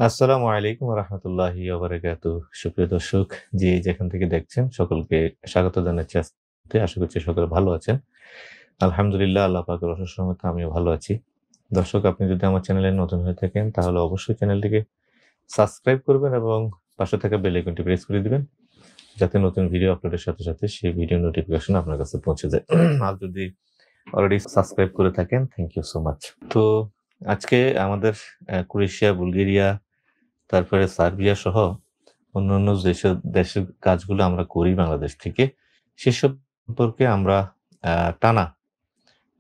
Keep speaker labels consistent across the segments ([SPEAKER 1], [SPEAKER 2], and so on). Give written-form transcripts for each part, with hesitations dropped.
[SPEAKER 1] আসসালামু আলাইকুম রহমতুল্লাহি ওবারাকাতুহ। সুপ্রিয় দর্শক, যে যেখান থেকে দেখছেন সকলকে স্বাগত জানাচ্ছি। আজকে আশা করছি সকলে ভালো আছেন। আলহামদুলিল্লাহ, আল্লাহ পাকের অশেষ রহমতে আমিও ভালো আছি। দর্শক, আপনি যদি আমার চ্যানেলে নতুন হয়ে থাকেন তাহলে অবশ্যই চ্যানেলটিকে সাবস্ক্রাইব করবেন এবং পাশে থাকা বেল আইকনটি প্রেস করে দিবেন, যাতে নতুন ভিডিও আপলোডের সাথে সাথে সেই ভিডিও নোটিফিকেশন আপনার কাছে পৌঁছে যায়। আর যদি অলরেডি সাবস্ক্রাইব করে থাকেন, থ্যাংক ইউ সো মাচ। তো আজকে আমাদের ক্রোয়েশিয়া, বুলগেরিয়া, তারপরে সার্বিয়া সহ অন্যান্য দেশের কাজগুলো আমরা করি বাংলাদেশ থেকে। সেসব সম্পর্কে আমরা টানা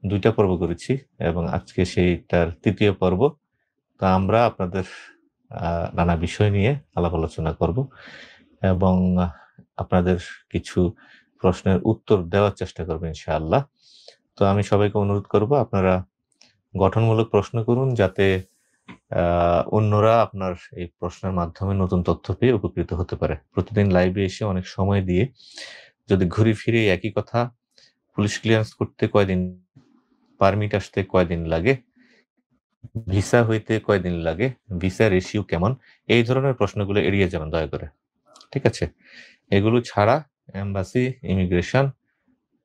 [SPEAKER 1] ২ টা পর্ব করেছি এবং আজকে সেইটার ৩য় পর্ব। তো আমরা আপনাদের নানা বিষয় নিয়ে আলাপ আলোচনা করব এবং আপনাদের কিছু প্রশ্নের উত্তর দেওয়ার চেষ্টা করব ইনশাআল্লাহ। তো আমি সবাইকে অনুরোধ করব, আপনারা গঠনমূলক প্রশ্ন করুন, যাতে অন্যরা আপনার এই প্রশ্নের মাধ্যমে নতুন তথ্য পেয়ে উপকৃত হতে পারে। প্রতিদিন লাইভে এসে অনেক সময় দিয়ে যদি ঘুরে ফিরে একই কথা, পুলিশ ক্লিয়ারেন্স করতে কয়দিন, পারমিট আসতে কয়দিন লাগে, ভিসা হইতে কয়দিন লাগে, ভিসা রেশিও কেমন, এই ধরনের প্রশ্নগুলো এড়িয়ে যাবেন দয়া করে। ঠিক আছে? এগুলো ছাড়া এমবাসি, ইমিগ্রেশন,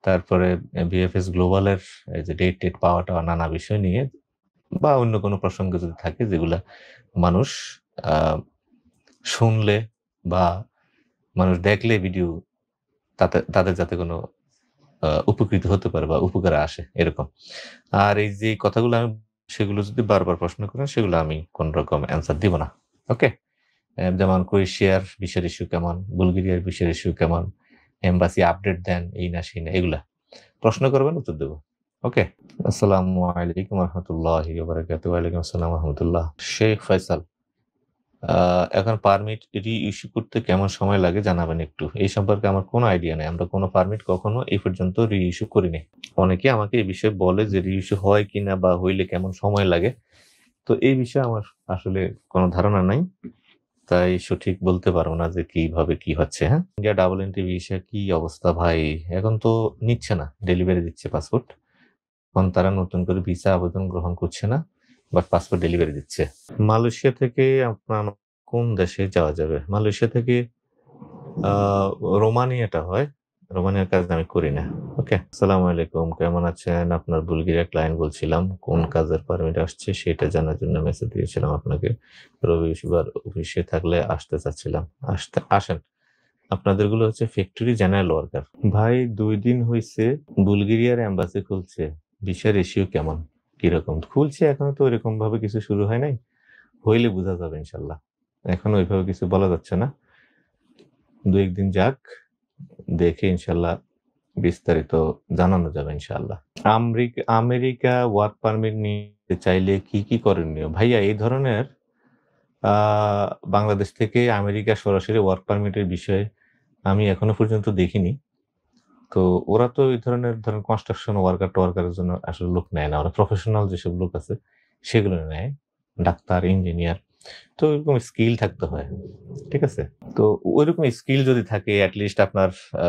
[SPEAKER 1] তারপরে বিএফএস গ্লোবালের এই যে ডেট পাওয়াটা, নানা বিষয় নিয়ে বা অন্য কোনো প্রসঙ্গ যদি থাকে যেগুলা মানুষ আ শুনলে বা মানুষ দেখলে ভিডিও তাদের যাতে কোনো উপকৃত হতে পারে বা উপকারে আসে এরকম। আর এই যে কথাগুলো আমি সেগুলো যদি বারবার প্রশ্ন করেন, সেগুলো আমি কোন রকম অ্যান্সার দিব না। ওকে? যেমন ক্রোয়েশিয়ার ভিসার ইস্যু কেমন, বুলগেরিয়ার ভিসার ইস্যু কেমন, এমবাসি আপডেট দেন, এই না সেই না, এগুলা। প্রশ্ন করবেন, উত্তর দেব। ওকে? আসসালামু আলাইকুম রহমতুল্লাহি ওয়া বারাকাতুহু। ওয়ালাইকুম আসসালাম ওয়া রাহমাতুল্লাহ। শেখ ফয়সাল, এখন পারমিট রি-ইস্যু করতে কেমন সময় লাগে জানাবেন একটু। এই সম্পর্কে আমার কোনো আইডিয়া নেই। আমরা কোনো পারমিট কখনো এই পর্যন্ত রি-ইস্যু করিনি। অনেকে আমাকে এই বিষয়ে বলে যে রি-ইস্যু হয় কিনা বা হইলে কেমন সময় লাগে। তো এই বিষয়ে আমার আসলে কোনো ধারণা নাই। তাই সঠিক বলতে পারব না যে কিভাবে কি হচ্ছে, হ্যাঁ? ইন্ডিয়া ডাবল এন্ট্রি ভিসা কি অবস্থা ভাই? এখন তো নিচ্ছে না, ডেলিভারি দিচ্ছে পাসপোর্ট। এখন তারা নতুন করে ভিসা আবেদন গ্রহণ করছে না, বাট পাসপোর্ট ডেলিভারি দিচ্ছে। মালয়েশিয়া থেকে আপনার কোন দেশে যাওয়া যাবে? মালয়েশিয়া থেকে আ রোমানিয়াটা হয়। রোমানিয়ার কাজ আমি করি না। ওকে? আসসালামু আলাইকুম। কেমন আছেন? আপনার বুলগেরিয়া ক্লায়েন্ট বলছিলাম। কোন কাজের পারমিট আসছে সেটা জানার জন্য মেসেজ দিয়েছিলাম আপনাকে। রবিবার অফিসে থাকলে আসতে চাচ্ছিলাম। আসেন। আপনাদেরগুলো হচ্ছে ফ্যাক্টরি জেনারেল ওয়ার্কার। ভাই, ২ দিন হইছে বুলগেরিয়ার এম্বাসি খুলছে। ভিসা রেশিও কেমন? কিরকম? খুলছে, এখনো তো ওইরকমভাবে কিছু শুরু হয় নাই। হইলে বুঝা যাবে ইনশাআল্লাহ। এখনো ওইভাবে কিছু বলা যাচ্ছে না। ২-১ দিন যাক, দেখে ইনশাআল্লাহ বিস্তারিত জানানো যাবে ইনশাআল্লাহ। আমেরিকা ওয়ার্ক পারমিট নিতে চাইলে কি করণীয়? ভাইয়া, এই ধরনের আ বাংলাদেশ থেকে আমেরিকা সরাসরি ওয়ার্ক পারমিটের বিষয়ে আমি এখনো পর্যন্ত দেখিনি। তো ওরা তো এই ধরনের ধরেন কনস্ট্রাকশন ওয়ার্কারের জন্য আসলে লোক নেয় না। ওরা প্রফেশনাল যেসব লোক আছে সেগুলো নেয়। Doctor, engineer. তো ওরকম স্কিল থাকতে হয়। ঠিক আছে? তো ঐরকম স্কিল যদি থাকে, এট লিস্ট আপনার আ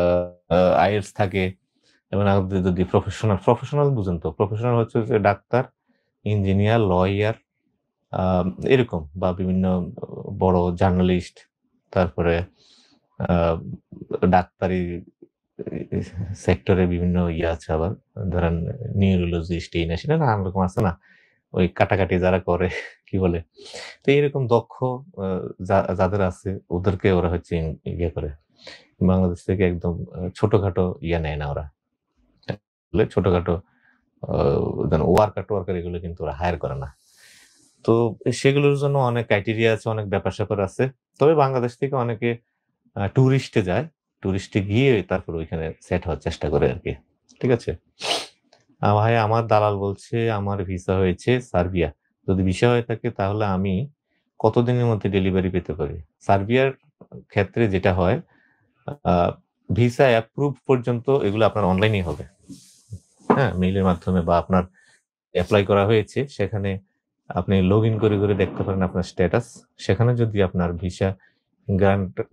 [SPEAKER 1] আ IELTS থাকে এবং আপনি যদি প্রফেশনাল বুঝেন তো। প্রফেশনাল হচ্ছে যে ডাক্তার, ইঞ্জিনিয়ার, লয়ার, আ এরকম বা বিভিন্ন বড় জার্নালিস্ট, তারপরে আ ডাক্তারি সেক্টরে বিভিন্ন ইয়ে আছে আবার। ধরেন নিউরোলজিস্ট, এই না সেটা নানান রকম আছে না? ওই কাটাকাটি যারা করে কি বলে? তো এরকম দক্ষ আ যাদের আছে ওদেরকে ওরা হচ্ছে ইয়ে করে। বাংলাদেশ থেকে একদম ছোটখাটো ইয়ে নেয় না ওরা। ছোটখাটো আ দেন ওয়ার্কার-টোয়ার্কার এগুলো কিন্তু ওরা হায়ার করে না। তো সেগুলোর জন্য অনেক ক্রাইটেরিয়া আছে, অনেক ব্যাপার-স্যাপার আছে। তবে বাংলাদেশ থেকে অনেকে টুরিস্টে যায়। টুরিস্টে গিয়ে তারপর ওইখানে সেট হওয়ার চেষ্টা করে আরকি। ঠিক আছে? ভাই, আমার দালাল বলছে আমার ভিসা হয়েছে সার্বিয়া। যদি ভিসা হয়ে থাকে তাহলে আমি কতদিনের মধ্যে ডেলিভারি পেতে পারি? সার্বিয়ার ক্ষেত্রে যেটা হয়, আ ভিসা অ্যাপ্রুভ পর্যন্ত এগুলো আপনার অনলাইনেই হবে। হ্যাঁ? মেইলের মাধ্যমে বা আপনার এপ্লাই করা হয়েছে সেখানে আপনি লগইন করে দেখতে পারেন আপনার স্ট্যাটাস। সেখানে যদি আপনার ভিসা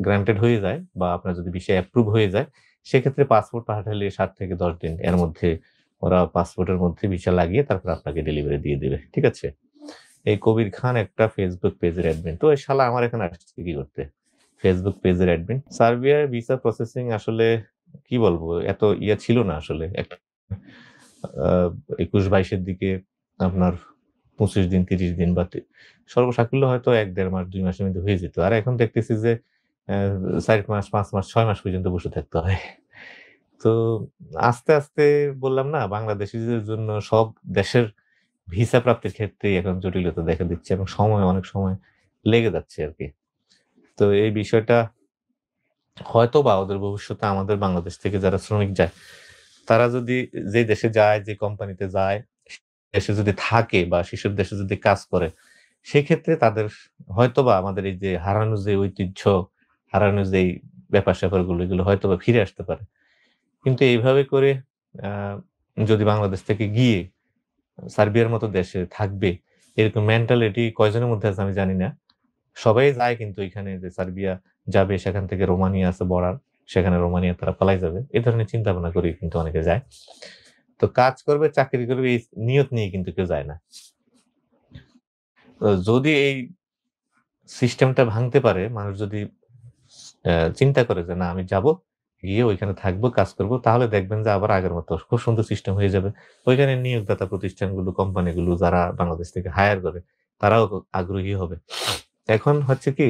[SPEAKER 1] গ্রান্টেড হয়ে যায় বা আপনার যদি ভিসা অ্যাপ্রুভ হয়ে যায়, সেক্ষেত্রে পাসপোর্ট পাঠালে ৭ থেকে ১০ দিন এর মধ্যে ওরা পাসপোর্টের মধ্যে ভিসা লাগিয়ে তারপর আপনাকে ডেলিভারি দিয়ে দিবে। ঠিক আছে? এই কবির খান একটা ফেসবুক পেজের অ্যাডমিন। তো এই শালা আমার এখানে আসছে কি করতে? ফেসবুক পেজের অ্যাডমিন। সার্বিয়ার ভিসা প্রসেসিং আসলে কি বলবো? এত ছিল না আসলে। একটা ২১-২২ এর দিকে আপনার ২৫ দিন ৩০ দিন বা সর্বসাকুল্য হয়তো ১-১.৫ মাস ২ মাসের মধ্যে হয়ে যেত। আর এখন দেখতেছি যে ৪ মাস ৫ মাস ৬ মাস পর্যন্ত বসে থাকতে হয়। তো আস্তে, আস্তে বললাম না বাংলাদেশীদের জন্য সব দেশের ভিসা প্রাপ্তির ক্ষেত্রেই এখন জটিলতা দেখা দিচ্ছে এবং অনেক সময় লেগে যাচ্ছে আরকি। তো এই বিষয়টা হয়তোবা ওদের ভবিষ্যতে আমাদের বাংলাদেশ থেকে যারা শ্রমিক যায়, তারা যদি যে দেশে যায়, যে কোম্পানিতে যায়, দেশে যদি থাকে বা সেসব দেশে যদি কাজ করে, সেক্ষেত্রে তাদের হয়তোবা আমাদের এই যে হারানো যে ঐতিহ্য, হারানো যেই ব্যাপার-স্যাপারগুলো এগুলো হয়তোবা ফিরে আসতে পারে। কিন্তু এইভাবে করে আ যদি বাংলাদেশ থেকে গিয়ে সার্বিয়ার মতো দেশে থাকবে, এরকম মেন্টালিটি কয়জনের মধ্যে আছে আমি জানি না। সবাই যায় কিন্তু এখানে যে সার্বিয়া যাবে সেখান থেকে রোমানিয়া আছে বর্ডার, সেখানে রোমানিয়া তারা পালায় যাবে। এ ধরনের চিন্তা ভাবনা করেই কিন্তু অনেকে যায়। তো কাজ করবে, চাকরি করবে এই নিয়ত নিয়ে কিন্তু কেউ যায় না। তো যদি এই সিস্টেমটা ভাঙতে পারে, মানুষ যদি চিন্তা করে যে, "না আমি যাবো, গিয়ে ওইখানে থাকবো, কাজ করব।" তাহলে দেখবেন যে আবার আগের মতো খুব সুন্দর সিস্টেম হয়ে যাবে। ওইখানে নিয়োগদাতা প্রতিষ্ঠানগুলো, কোম্পানিগুলো যারা বাংলাদেশ থেকে হায়ার করে, তারাও আগ্রহী হবে। এখন হচ্ছে কি,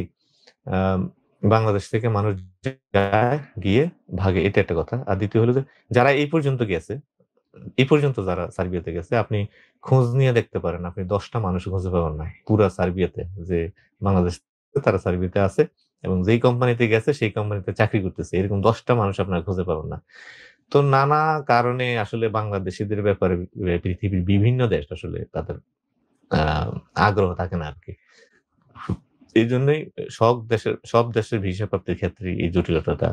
[SPEAKER 1] আম বাংলাদেশ থেকে মানুষ যায়, গিয়ে ভাগে। এটা একটা কথা। আর ২য় হলো যে, যারা এই পর্যন্ত গেছে, এই পর্যন্ত যারা সার্বিয়াতে গেছে, আপনি খোঁজ নিয়ে দেখতে পারেন। আপনি ১০ টা মানুষ খুঁজে পাবেন না। পুরা সার্বিয়াতে যে বাংলাদেশ থেকে তারা সার্বিয়াতে আছে এবং যেই কোম্পানিতে গেছে সেই কোম্পানিতে চাকরি করতেছে। এরকম ১০ টা মানুষ আপনারা খুঁজে পাবেন না। তো নানা কারণে আসলে বাংলাদেশীদের ব্যাপারে পৃথিবীর বিভিন্ন দেশ আসলে তাদের আ আগ্রহ থাকে না আরকি। এইজন্যই সব দেশের ভিসা প্রাপ্তির ক্ষেত্রেই এই জটিলতাটা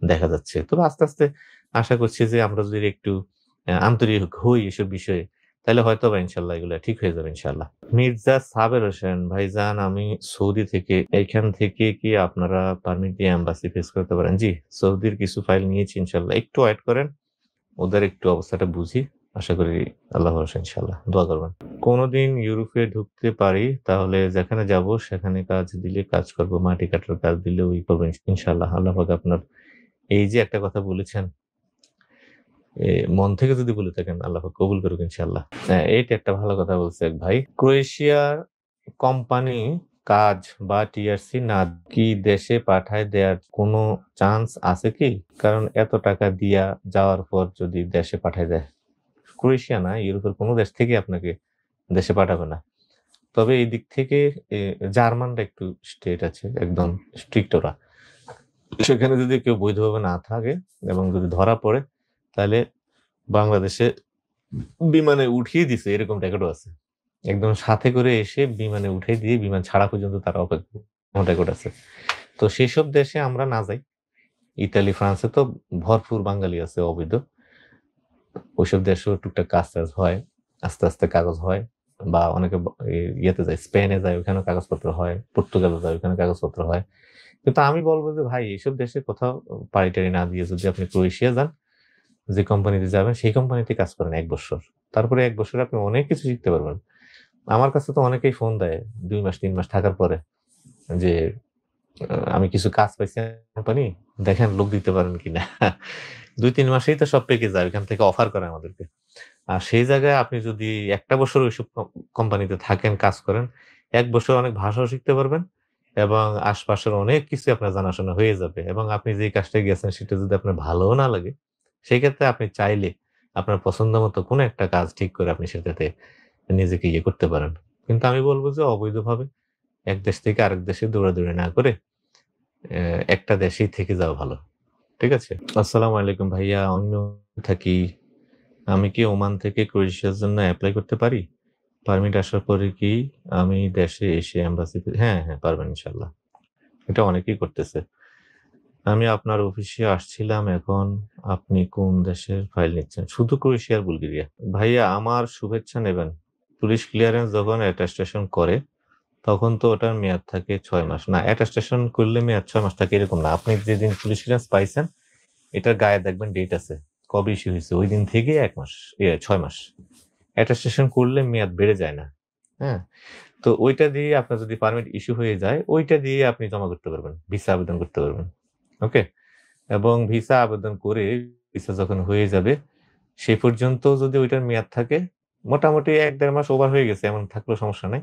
[SPEAKER 1] দেখা যাচ্ছে। তবে আস্তে, আস্তে আশা করছি যে আমরা যদি একটু আন্তরিক হই এসব বিষয়ে, তাইলে হয়তোবা ইনশাআল্লাহ এগুলা ঠিক হয়ে যাবে ইনশাআল্লাহ। মির্জা সাবের হোসেন, ভাইজান আমি সৌদি থেকে। এইখান থেকে কি আপনারা পারমিট দিয়ে এম্বাসি ফেস করতে পারেন? জি, সৌদির কিছু ফাইল নিয়েছি ইনশাআল্লাহ। একটু ওয়েট করেন। ওদের একটু অবস্থাটা বুঝি। আশা করি আল্লাহ ভরসা ইনশাআল্লাহ। দোয়া করবেন। কোনদিন ইউরোপে ঢুকতে পারি তাহলে যেখানে যাব সেখানে কাজ দিলে কাজ করব। মাটি কাটার কাজ দিলে ওই করব ইনশাআল্লাহ। আল্লাহ পাক আপনার এই যে একটা কথা বলেছেন, মন থেকে যদি বলে থাকেন আল্লাহ পাক কবুল করুক ইনশাআল্লাহ। হ্যাঁ, এইটা একটা ভালো কথা বলছে এক ভাই। ক্রোয়েশিয়ার কোম্পানি কাজ বা টিআরসি না কি দেশে পাঠায় দেয়ার কোনো চান্স আছে কি? কারণ এত টাকা দিয়া যাওয়ার পর যদি দেশে পাঠায় দেয়। ক্রোয়েশিয়া না, ইউরোপের কোন দেশ থেকেই আপনাকে দেশে পাঠাবে না। তবে এই দিক থেকে এ জার্মানরা একটু স্ট্রেট আছে, একদম স্ট্রিক্ট ওরা। সেখানে যদি কেউ বৈধভাবে না থাকে এবং যদি ধরা পড়ে, তাহলে বাংলাদেশে বিমানে উঠিয়ে দিছে এরকম রেকর্ডও আছে। একদম সাথে করে এসে বিমানে উঠিয়ে দিয়ে বিমান ছাড়া পর্যন্ত তারা অপেক্ষা এমন রেকর্ড আছে। তো সেসব দেশে আমরা না যাই। ইতালি, ফ্রান্সে তো ভরপুর বাঙালি আছে অবৈধ। ওইসব দেশেও টুকটাক কাজ-টাজ হয়। আস্তে, আস্তে কাগজ হয় বা অনেকে ইয়েতে যায়, স্পেনে যায় ওখানেও কাগজপত্র হয়। পর্তুগালে যায় ওখানে কাগজপত্র হয়। কিন্তু আমি বলব যে ভাই এসব দেশে কোথাও পাড়ি-টাড়ি না দিয়ে যদি আপনি ক্রোয়েশিয়া যান, যে কোম্পানিতে যাবেন সেই কোম্পানিতে কাজ করেন ১ বৎসর। তারপরে ১ বৎসরে আপনি অনেক কিছু শিখতে পারবেন। আমার কাছে তো অনেকেই ফোন দেয় ২ মাস ৩ মাস থাকার পরে যে আমি কিছু কাজ পাইছি কোম্পানি, দেখেন লোক দিতে পারেন কিনা। ২-৩ মাসেই তো সব পেকে যায়। ওইখান থেকে অফার করে আমাদেরকে। আর সেই জায়গায় আপনি যদি ১ টা বছর ওইসব কোম্পানিতে থাকেন, কাজ করেন, ১ বছর অনেক ভাষাও শিখতে পারবেন এবং আশপাশের অনেক কিছুই আপনার জানাশোনা হয়ে যাবে এবং আপনি যেই কাজটায় গেছেন সেটা যদি আপনার ভালোও না লাগে, সেক্ষেত্রে আপনি চাইলে আপনার পছন্দ মতো কোনো একটা কাজ ঠিক করে আপনি সেটাতে নিজেকে করতে পারেন। কিন্তু আমি বলব যে অবৈধভাবে এক দেশ থেকে আরেক দেশে দৌড়াদৌড়ি না করে একটা দেশেই থেকে যাওয়া ভালো। ঠিক আছে? আসসালামু আলাইকুম ভাইয়া। আমি থাকি। আমি কি ওমান থেকে ক্রোয়েশিয়ার জন্য এপ্লাই করতে পারি? পারমিট আসার পরে কি আমি দেশে এসে এম্বাসিতে হ্যাঁ, হ্যাঁ পারবেন ইনশাআল্লাহ। এটা অনেকেই করতেছে। আমি আপনার অফিসে আসছিলাম এখন আপনি কোন দেশের ফাইল নিচ্ছেন? শুধু ক্রোয়েশিয়া আর বুলগেরিয়া। ভাইয়া আমার শুভেচ্ছা নেবেন। পুলিশ ক্লিয়ারেন্স যখন অ্যাটেস্টেশন করে তখন তো ওটার মেয়াদ থাকে ৬ মাস। না অ্যাটেস্টেশন করলে মেয়াদ ৬ মাস থাকে এরকম না। আপনি যেদিন পুলিশ ক্লিয়ারেন্স পাইছেন এটার গায়ে দেখবেন ডেট আছে। কবে ইস্যু হইছে ঐদিন থেকে ১ মাস ৬ মাস। অ্যাটেস্টেশন করলে মেয়াদ বেড়ে যায় না। হ্যাঁ? তো ওইটা দিয়ে আপনার যদি পারমিট ইস্যু হয়ে যায়, ওইটা দিয়ে আপনি জমা করতে পারবেন। ভিসা আবেদন করতে পারবেন। ওকে? এবং ভিসা আবেদন করে ভিসা যখন হয়ে যাবে, সে পর্যন্ত যদি ওইটার মেয়াদ থাকে, মোটামুটি ১-১.৫ মাস ওভার হয়ে গেছে এমন থাকলেও সমস্যা নাই।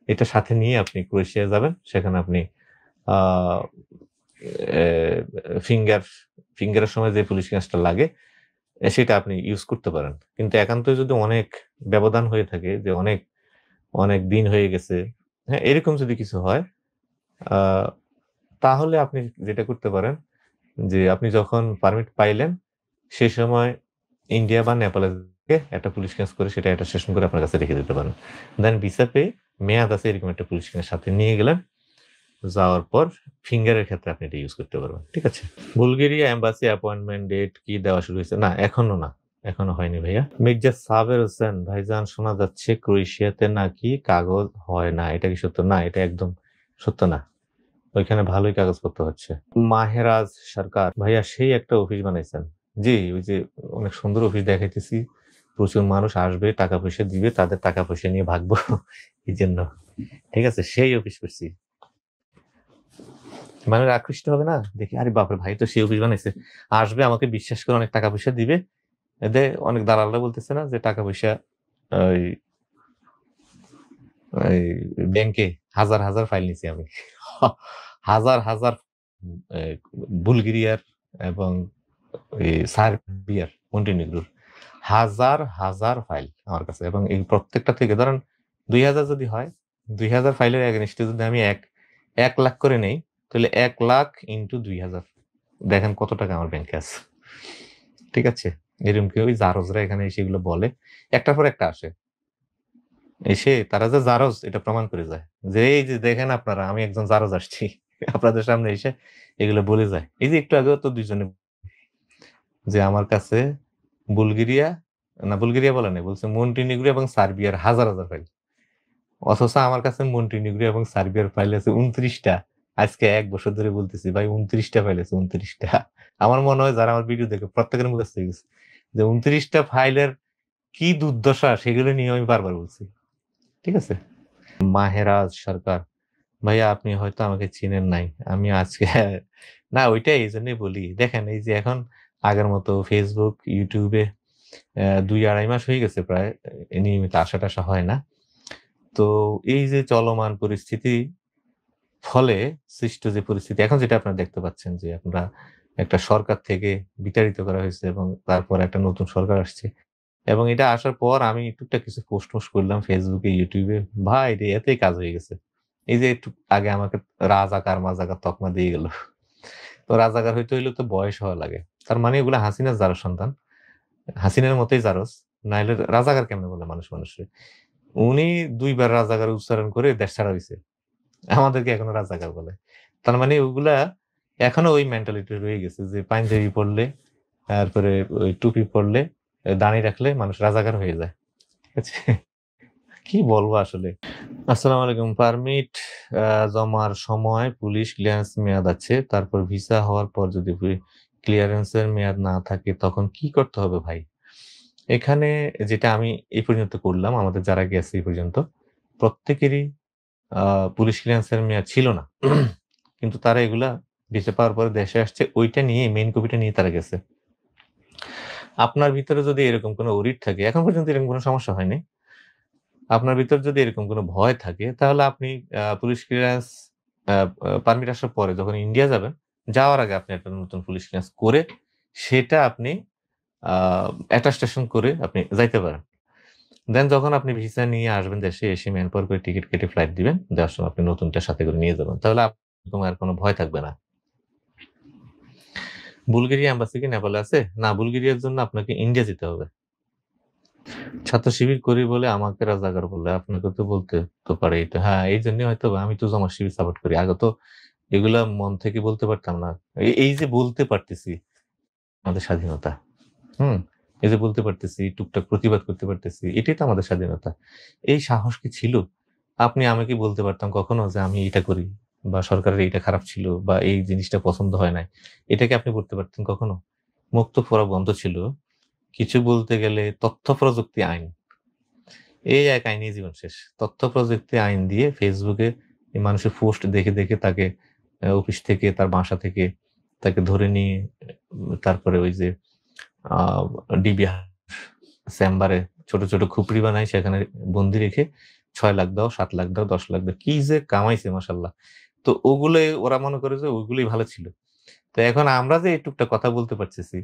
[SPEAKER 1] এটা সাথে নিয়ে আপনি ক্রোয়েশিয়া যাবেন। সেখানে আপনি আ এ ফিঙ্গার ফিঙ্গারের সময় যে পুলিশ ক্লিয়ারেন্সটা লাগে, সেটা আপনি ইউজ করতে পারেন। কিন্তু একান্তই যদি অনেক ব্যবধান হয়ে থাকে যে অনেক দিন হয়ে গেছে, হ্যাঁ? এরকম যদি কিছু হয়, আ তাহলে আপনি যেটা করতে পারেন যে আপনি যখন পারমিট পাইলেন, সে সময় ইন্ডিয়া বা নেপালে থেকে একটা পুলিশ ক্লিয়ারেন্স করে সেটা অ্যাটাস্টেশন করে আপনার কাছে রেখে দিতে পারেন। দেন ভিসা পেয়ে মেয়াদ আছে এরকম একটা পুলিশ ক্লিয়ারেন্স সাথে নিয়ে গেলেন। যাওয়ার পর ফিঙ্গারের ক্ষেত্রে আপনি এটা ইউজ করতে পারবেন। ঠিক আছে? বুলগেরিয়া এম্বাসি অ্যাপয়েন্টমেন্ট ডেট কি দেওয়া শুরু হয়েছে? না, এখনো না। এখনো হয়নি ভাইয়া। মির্জা সাবের হোসেন, ভাইজান শোনা যাচ্ছে ক্রোয়েশিয়াতে নাকি কাগজ হয় না। এটা কি সত্য? না, এটা একদম সত্য না। ওইখানে ভালোই কাগজপত্র হচ্ছে। মাহেরাজ সরকার, ভাইয়া সেই একটা অফিস বানাইছেন। জি, ওই যে অনেক সুন্দর অফিস দেখাইতেছি। প্রচুর মানুষ আসবে, টাকা পয়সা দিবে, তাদের টাকা পয়সা নিয়ে ভাগবো। এইজন্য। ঠিক আছে? সেই অফিস করছি। মানুষ আকৃষ্ট হবে না? দেখি আরে বাপরে ভাই তো সেই অফিস বানাইছে। আসবে আমাকে বিশ্বাস করে অনেক টাকা পয়সা দিবে। এতে অনেক দালালরা বলতেছে না যে টাকা পয়সা ওই ওই ব্যাংকে হাজার ফাইল নিছি আমি। হাজার এ বুলগেরিয়ার এবং সার্বিয়ার, মন্টিনিগ্রোর হাজার ফাইল আমার কাছে এবং এই প্রত্যেকটা থেকে ধরেন ২,০০০ যদি হয়, ২,০০০ ফাইলের এগেইনস্ট এ যদি আমি ১ লাখ করে নেই, তাহলে ১ লাখ ইনটু ২,০০০ দেখেন কত টাকা আমার ব্যাংকে আছে। ঠিক আছে? এরকম কি ওই জারজরা এখানে এসে এগুলো বলে। একটার পর একটা আসে। এসে তারা যে জারজ এটা প্রমাণ করে যায়। যে এই যে দেখেন আপনারা আমি একজন জারজ আসছি। আপনাদের সামনে এসে এগুলো বলে যায়। এই যে একটু আগেও তো ২ জনে যে আমার কাছে বুলগেরিয়া বুলগেরিয়া বলে নাই। বলছে মন্টিনিগ্রো এবং সার্বিয়ার হাজার ফাইল। অথচ আমার কাছে মন্টিনিগ্রো এবং সার্বিয়ার ফাইল আছে ২৯ টা। আজকে ১ বছর ধরে বলতেছি ভাই ২৯ টা ফাইল আছে ২৯ টা। আমার মনে হয় যারা আমার ভিডিও দেখে প্রত্যেকের মুখস্থ হয়ে গেছে। যে ২৯ টা ফাইলের কি দুর্দশা সেগুলো নিয়ে আমি বারবার বলছি। ঠিক আছে? মাহেরাজ সরকার, ভাইয়া আপনি হয়তো আমাকে চিনেন নাই। আমি আজকে না ওইটাই এইজন্যই বলি। দেখেন এই যে এখন আগের মতো Facebook, YouTube এ ২-২.৫ মাস হয়ে গেছে প্রায় নিয়মিত আসা-টাসা হয় না। তো এই যে চলমান পরিস্থিতি ফলে সৃষ্ট যে পরিস্থিতি এখন যেটা আপনারা দেখতে পাচ্ছেন যে আমরা একটা সরকার থেকে বিতাড়িত করা হয়েছে এবং তারপর একটা নতুন সরকার আসছে। এবং এটা আসার পর আমি টুকটাক কিছু পোস্ট করলাম Facebook এ, YouTube এ। ভাই রে এতেই কাজ হয়ে গেছে। এই যে একটু আগে আমাকে রাজাকার-মাজাকার তকমা দিয়ে গেল। তো রাজাকার হইতে হইলে তো বয়স হওয়া লাগে। তার মানে এগুলা হাসিনার জারজ সন্তান। হাসিনার মতোই জারজ। নাইলে রাজাকার কেমনে বলে মানুষ মানুষরে? উনি ২ বার রাজাকার উচ্চারণ করে দেশ ছাড়া হইছে। আমাদেরকে এখনো রাজাকার বলে। তার মানে ওগুলা এখনো ওই মেন্টালিটি রয়ে গেছে যে পাঞ্জাবি পড়লে, তারপরে ওই টুপি পড়লে, দাড়ি রাখলে মানুষ রাজাকার হয়ে যায়। ঠিক আছে? কি বলবো আসলে? আসসালামু আলাইকুম। পারমিট জমার সময় পুলিশ ক্লিয়ারেন্স মেয়াদ আছে। তারপর ভিসা হওয়ার পর যদি ক্লিয়ারেন্সের মেয়াদ না থাকে তখন কি করতে হবে ভাই? এখানে যেটা আমি এই পর্যন্ত করলাম, আমাদের যারা গেছে এই পর্যন্ত, প্রত্যেকেরই আ পুলিশ ক্লিয়ারেন্সের মেয়াদ ছিল না। কিন্তু তারা এগুলা ভিসা পাওয়ার পরে দেশে আসছে ওইটা নিয়ে মেইন কপিটা নিয়ে তারা গেছে। আপনার ভিতরে যদি এরকম কোনো অডিট থাকে, এখন পর্যন্ত এরকম কোনো সমস্যা হয়নি। আপনার ভিতর যদি এরকম কোনো ভয় থাকে তাহলে আপনি পুলিশ ক্লিয়ারেন্স আ আ পারমিট আসার পরে যখন ইন্ডিয়া যাবেন, যাওয়ার আগে আপনি একটা নতুন পুলিশ ক্লিয়ারেন্স করে সেটা আপনি আ অ্যাটাস্টেশন করে আপনি যাইতে পারেন। দেন যখন আপনি ভিসা নিয়ে আসবেন দেশে এসে ম্যান পাওয়ার করে টিকিট কেটে ফ্লাইট দিবেন। দেওয়ার সময় আপনি নতুনটা সাথে করে নিয়ে যাবেন। তাহলে আপনার আর কোনো ভয় থাকবে না। বুলগেরিয়া এম্বাসি কি নেপালে আছে? না, বুলগেরিয়ার জন্য আপনাকে ইন্ডিয়া যেতে হবে। ছাত্র শিবির করি বলে আমাকে রাজাকার বললে। আপনাকে তো বলতে তো পারে এটা। হ্যাঁ, এইজন্যই হয়তোবা আমি তো জামাত শিবির সাপোর্ট করি। আগে তো এগুলা মন থেকে বলতে পারতাম না। এই যে বলতে পারতেছি আমাদের স্বাধীনতা। হুম? এই যে বলতে পারতেছি, টুকটাক প্রতিবাদ করতে পারতেছি, এটাই তো আমাদের স্বাধীনতা। এই সাহস কি ছিল? আমি কি বলতে পারতাম কখনো যে আমি এটা করি বা সরকারের এইটা খারাপ ছিল বা এই জিনিসটা পছন্দ হয় নাই। এটা কি আপনি করতে পারতেন কখনো? মুখ তো পুরা বন্ধ ছিল। কিছু বলতে গেলে তথ্য প্রযুক্তি আইন। এই এক আইনে জীবন শেষ। তথ্য প্রযুক্তি আইন দিয়ে ফেসবুকে এই মানুষের পোস্ট দেখে তাকে অফিস থেকে তার বাসা থেকে তাকে ধরে নিয়ে তারপরে ওই যে আ ডিবি চেম্বারে ছোট খুপড়ি বানায় সেখানে বন্দি রেখে ৬ লাখ দাও, ৭ লাখ দাও, ১০ লাখ দাও। কি যে কামাইছে মাশাআল্লাহ। তো ওগুলোই ওরা মনে করে যে ওইগুলোই ভালো ছিল। তো এখন আমরা যে এই টুকটাক কথা বলতে পারতেছি,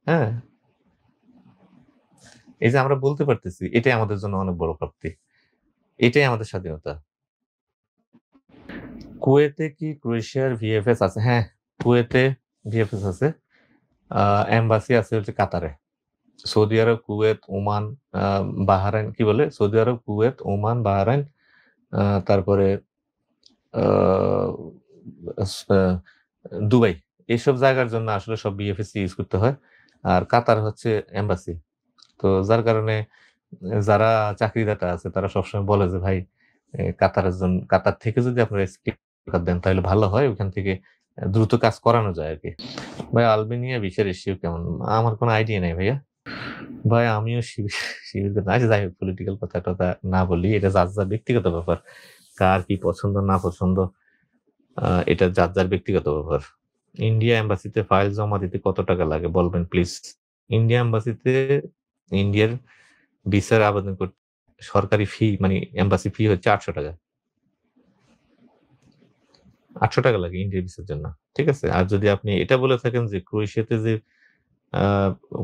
[SPEAKER 1] হ্যাঁ? এই যে আমরা বলতে পারতেছি এটাই আমাদের জন্য অনেক বড় প্রাপ্তি। এটাই আমাদের স্বাধীনতা। কুয়েতে কি ক্রোয়েশিয়ার ভিএফএস আছে? হ্যাঁ, কুয়েতে ভিএফএস আছে। আ এম্বাসি আছে হচ্ছে কাতারে। সৌদি আরব, কুয়েত, ওমান, আ বাহরাইন কি বলে? সৌদি আরব, কুয়েত, ওমান, বাহরাইন, তারপরে আ আস আ দুবাই। এইসব জায়গার জন্য আসলে সব বিএফএস ইউজ করতে হয়। আর কাতার হচ্ছে এম্বাসি। তো যার কারণে যারা চাকরিদাতা আছে তারা সবসময় বলে যে, "ভাই কাতার থেকে যদি আপনারা স্টিকার দেন তাহলে ভালো হয়। ওখান থেকে দ্রুত কাজ করানো যায় আরকি।" ভাই আলবেনিয়া ভিসা রেশিও কেমন? আমার কোনো আইডিয়া নাই ভাইয়া। ভাই আমিও শিবির করতাম। আচ্ছা যাই হোক পলিটিক্যাল কথা-টথা না বলি। এটা যার ব্যক্তিগত ব্যাপার। কার কি পছন্দ না পছন্দ এটা যার ব্যক্তিগত ব্যাপার। ইন্ডিয়া এম্বাসিতে ফাইল জমা দিতে কত টাকা লাগে বলবেন প্লিজ? ইন্ডিয়া এম্বাসিতে ইন্ডিয়ার ভিসার আবেদন করতে সরকারি ফি মানে এম্বাসি ফি হচ্ছে ৳৮০০। ৳৮০০ লাগে ইন্ডিয়ার ভিসার জন্য। ঠিক আছে? আর যদি আপনি এটা বলে থাকেন যে ক্রোয়েশিয়াতে যে আ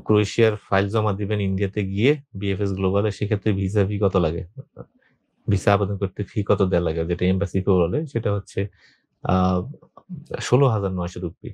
[SPEAKER 1] ক্রোয়েশিয়ার ফাইল জমা দিবেন ইন্ডিয়াতে গিয়ে বিএফএস গ্লোবালে সেক্ষেত্রে ভিসা ফি কত লাগে? ভিসা আবেদন করতে ফি কত দেয়া লাগে? যেটা এম্বাসি ফি বলে সেটা হচ্ছে আ ৳১৬,৯০০